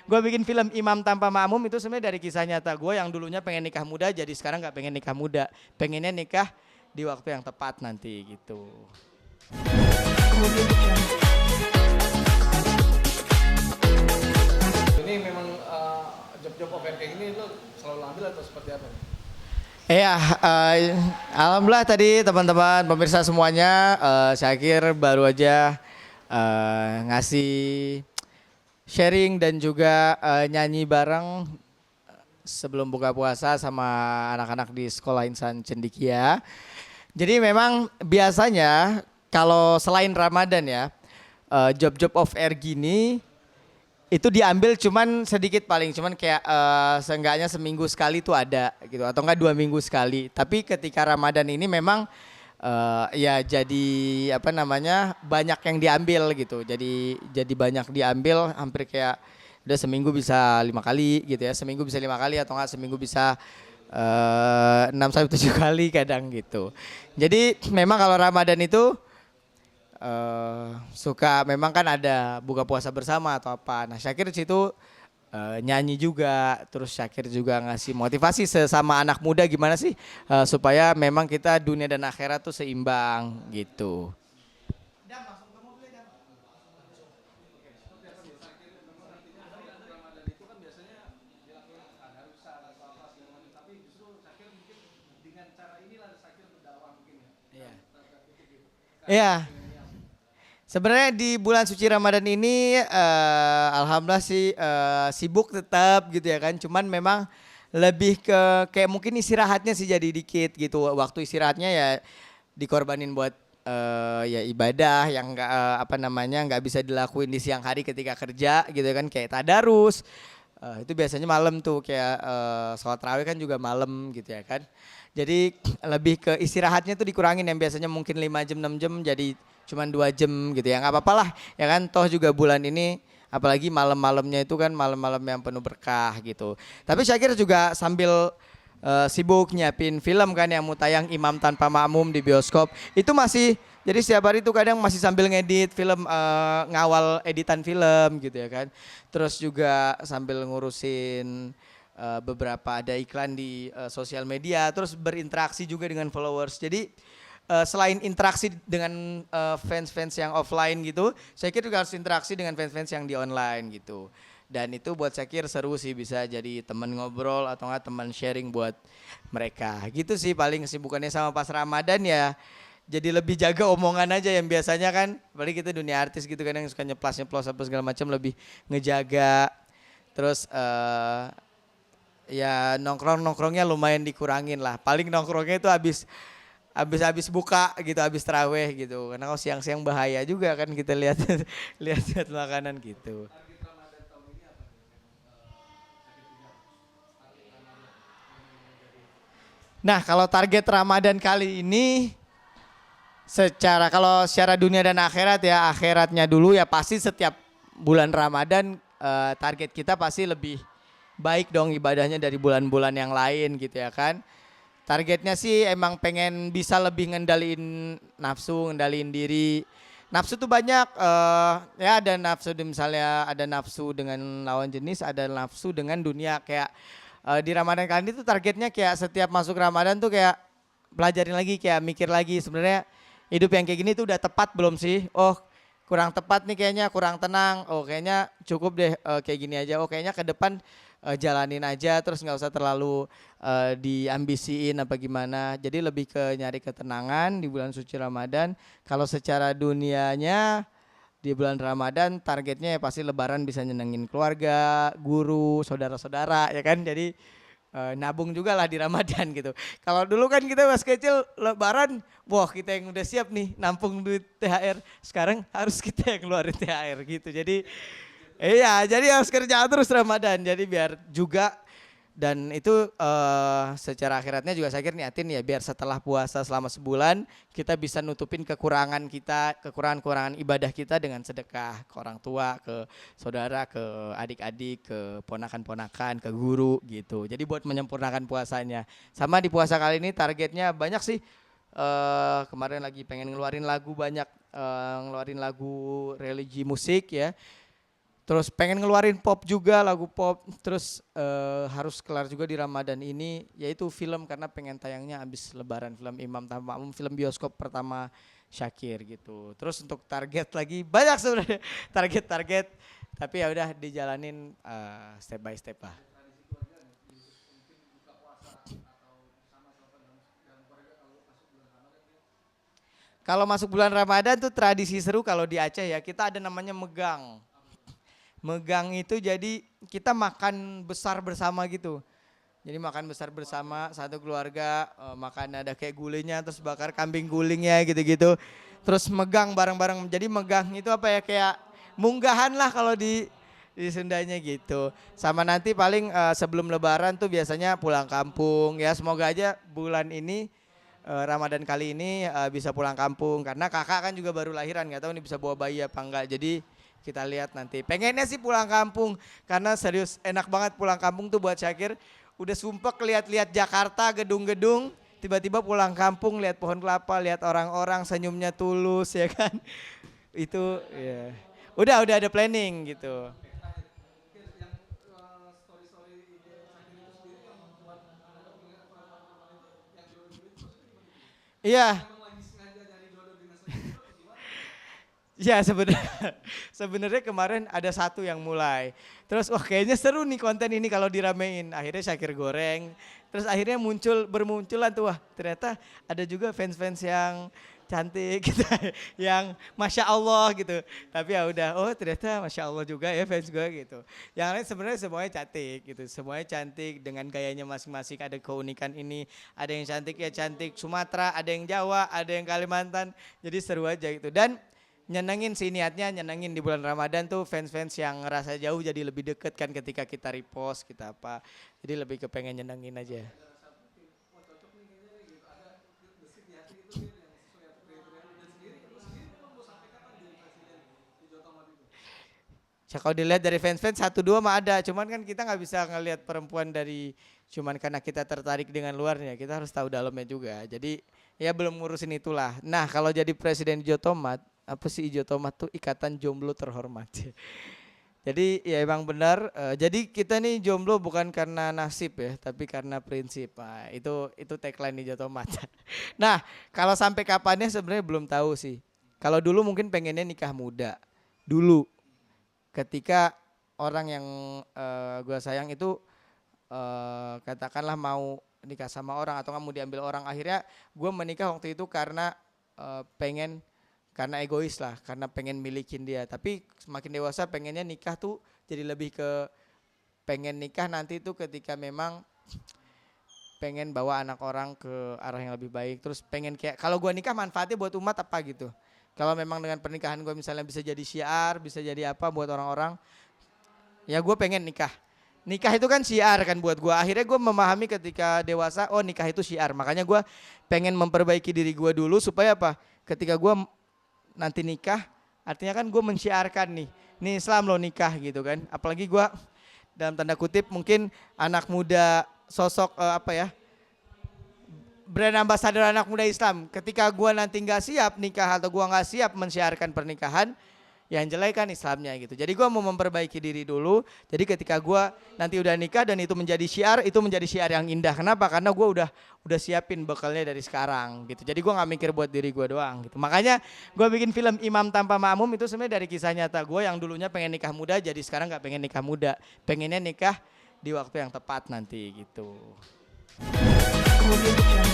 Gue bikin film Imam Tanpa Makmum itu sebenarnya dari kisah nyata gue yang dulunya pengen nikah muda jadi sekarang nggak pengen nikah muda, pengennya nikah di waktu yang tepat nanti gitu. Ini memang job-job open kayak gini lo selalu ambil atau seperti apa? Iya, alhamdulillah tadi teman-teman pemirsa semuanya, Syakir baru aja ngasih sharing dan juga nyanyi bareng sebelum buka puasa sama anak-anak di Sekolah Insan Cendikia. Jadi memang biasanya kalau selain Ramadan ya, job-job off air gini itu diambil cuman sedikit paling cuman kayak seenggaknya seminggu sekali tuh ada gitu atau enggak 2 minggu sekali. Tapi ketika Ramadan ini memang ya jadi apa namanya banyak yang diambil gitu. Jadi banyak diambil hampir kayak udah seminggu bisa 5 kali gitu ya. Seminggu bisa 5 kali atau enggak seminggu bisa 6 sampai 7 kali kadang gitu. Jadi memang kalau Ramadan itu suka memang kan ada buka puasa bersama atau apa. Nah Syakir di situ nyanyi juga, terus Syakir juga ngasih motivasi sesama anak muda gimana sih supaya memang kita dunia dan akhirat tuh seimbang gitu. Iya. Sebenarnya di bulan suci Ramadan ini alhamdulillah sih sibuk tetap gitu ya kan. Cuman memang lebih ke kayak mungkin istirahatnya sih jadi dikit gitu. Waktu istirahatnya ya dikorbanin buat ya ibadah yang enggak apa namanya nggak bisa dilakuin di siang hari ketika kerja gitu kan kayak tadarus. Itu biasanya malam tuh kayak sholat tarawih kan juga malam gitu ya kan. Jadi lebih ke istirahatnya tuh dikurangin yang biasanya mungkin 5 jam 6 jam jadi cuman 2 jam gitu ya nggak apa-apa lah ya kan toh juga bulan ini apalagi malam-malamnya itu kan malam-malam yang penuh berkah gitu. Tapi Syakir juga sambil sibuk nyiapin film kan yang mau tayang Imam Tanpa Makmum di bioskop. Itu masih jadi setiap hari itu kadang masih sambil ngedit film ngawal editan film gitu ya kan. Terus juga sambil ngurusin beberapa ada iklan di sosial media terus berinteraksi juga dengan followers. Jadi selain interaksi dengan fans-fans yang offline gitu, Syakir juga harus interaksi dengan fans-fans yang di online gitu. Dan itu buat Syakir seru sih bisa jadi teman ngobrol atau enggak teman sharing buat mereka. Gitu sih paling kesibukannya sama pas Ramadan ya. Jadi lebih jaga omongan aja yang biasanya kan, apalagi kita dunia artis gitu kan yang suka nyeplos apa segala macam lebih ngejaga. Terus ya nongkrongnya lumayan dikurangin lah. Paling nongkrongnya itu habis buka gitu, habis taraweh gitu. Karena kalau siang-siang bahaya juga kan kita lihat lihat makanan gitu. Nah, kalau target Ramadan kali ini kalau secara dunia dan akhirat ya, akhiratnya dulu ya pasti setiap bulan Ramadan target kita pasti lebih baik dong ibadahnya dari bulan-bulan yang lain gitu ya kan. Targetnya sih emang pengen bisa lebih ngendaliin nafsu, ngendaliin diri. Nafsu tuh banyak, ya ada nafsu misalnya ada nafsu dengan lawan jenis, ada nafsu dengan dunia kayak di Ramadan kali ini tuh targetnya kayak setiap masuk Ramadan tuh kayak pelajarin lagi, kayak mikir lagi sebenarnya hidup yang kayak gini tuh udah tepat belum sih? Oh kurang tepat nih kayaknya, kurang tenang. Oh kayaknya cukup deh kayak gini aja. Oh kayaknya ke depan jalanin aja terus nggak usah terlalu diambisiin apa gimana. Jadi lebih ke nyari ketenangan di bulan suci Ramadan. Kalau secara dunianya di bulan Ramadan targetnya ya pasti Lebaran bisa nyenengin keluarga, guru, saudara-saudara ya kan. Jadi nabung juga lah di Ramadan gitu. Kalau dulu kan kita pas kecil Lebaran, wah kita yang udah siap nih nampung duit THR. Sekarang harus kita yang keluarin THR gitu. Jadi iya, jadi harus kerja terus Ramadan. Jadi biar juga dan itu secara akhiratnya juga saya kira niatin ya biar setelah puasa selama sebulan kita bisa nutupin kekurangan kita, kekurangan ibadah kita dengan sedekah ke orang tua, ke saudara, ke adik-adik, ke ponakan-ponakan, ke guru gitu. Jadi buat menyempurnakan puasanya. Sama di puasa kali ini targetnya banyak sih. Kemarin lagi pengen ngeluarin lagu banyak, ngeluarin lagu religi musik ya. Terus pengen ngeluarin pop juga, lagu pop. Terus harus kelar juga di Ramadan ini, yaitu film karena pengen tayangnya abis Lebaran, film Imam Tanpa Makmum, film bioskop pertama Syakir gitu. Terus untuk target lagi banyak sebenarnya target-target, tapi ya udah dijalanin step by step lah. Kalau masuk bulan Ramadan tuh tradisi seru kalau di Aceh ya, kita ada namanya megang. Megang itu jadi kita makan besar bersama gitu. Jadi makan besar bersama satu keluarga, makan ada kayak gulingnya, terus bakar kambing gulingnya gitu-gitu. Terus megang bareng-bareng. Jadi megang itu apa ya, kayak munggahan lah kalau di Sundanya gitu. Sama nanti paling sebelum Lebaran tuh biasanya pulang kampung ya. Semoga aja bulan ini Ramadan kali ini bisa pulang kampung karena kakak kan juga baru lahiran, nggak tahu nih bisa bawa bayi apa enggak. Jadi kita lihat nanti. Pengennya sih pulang kampung karena serius enak banget pulang kampung tuh buat Syakir. Udah sumpek lihat-lihat Jakarta, gedung-gedung, tiba-tiba pulang kampung lihat pohon kelapa, lihat orang-orang senyumnya tulus ya kan. Itu ya. Udah ada planning gitu. Iya. Ya sebenarnya sebenarnya kemarin ada satu yang mulai. Terus wah kayaknya seru nih konten ini kalau diramein. Akhirnya Syakir goreng. Terus akhirnya bermunculan tuh wah ternyata ada juga fans-fans yang cantik gitu. Yang Masya Allah gitu. Tapi ya udah oh ternyata Masya Allah juga ya fans gue gitu. Yang lain sebenarnya semuanya cantik gitu. Semuanya cantik dengan gayanya masing-masing. Ada keunikan ini. Ada yang cantik ya cantik Sumatera. Ada yang Jawa. Ada yang Kalimantan. Jadi seru aja gitu. Dan nyenengin sih niatnya, nyenengin di bulan Ramadan tuh fans-fans yang ngerasa jauh jadi lebih deket kan ketika kita repost, kita apa. Jadi lebih kepengen nyenengin aja. Ya, kalau dilihat dari fans-fans satu dua mah ada, cuman kan kita nggak bisa ngelihat perempuan dari cuman karena kita tertarik dengan luarnya, kita harus tahu dalamnya juga. Jadi ya belum ngurusin itulah. Nah kalau jadi presiden hijau tomat, apa sih hijau tomat tuh ikatan jomblo terhormat. Jadi ya emang benar. Jadi kita nih jomblo bukan karena nasib ya, tapi karena prinsip. Nah, itu tagline hijau tomat. Nah kalau sampai kapannya sebenarnya belum tahu sih. Kalau dulu mungkin pengennya nikah muda dulu. Ketika orang yang gue sayang itu katakanlah mau nikah sama orang atau nggak mau diambil orang, akhirnya gue menikah waktu itu karena karena egois lah, karena pengen milikin dia. Tapi semakin dewasa pengennya nikah tuh jadi lebih ke pengen nikah nanti tuh ketika memang pengen bawa anak orang ke arah yang lebih baik. Terus pengen kayak kalau gue nikah manfaatnya buat umat apa gitu. Kalau memang dengan pernikahan gue misalnya bisa jadi syiar, bisa jadi apa buat orang-orang, ya gue pengen nikah. Nikah itu kan syiar kan buat gue. Akhirnya gue memahami ketika dewasa, oh nikah itu syiar. Makanya gue pengen memperbaiki diri gue dulu supaya apa? Ketika gue nanti nikah, artinya kan gue mensyiarkan nih Islam loh nikah gitu kan. Apalagi gue dalam tanda kutip mungkin anak muda sosok brand ambassador anak muda Islam. Ketika gua nanti nggak siap nikah atau gua nggak siap mensiarkan pernikahan, yang jelek kan Islamnya gitu. Jadi gua mau memperbaiki diri dulu. Jadi ketika gua nanti udah nikah dan itu menjadi syiar, itu menjadi syiar yang indah. Kenapa? Karena gua udah siapin bekalnya dari sekarang gitu. Jadi gua nggak mikir buat diri gua doang gitu. Makanya gua bikin film Imam Tanpa Makmum itu sebenarnya dari kisah nyata gua yang dulunya pengen nikah muda, jadi sekarang nggak pengen nikah muda, pengennya nikah di waktu yang tepat nanti gitu. Kemudian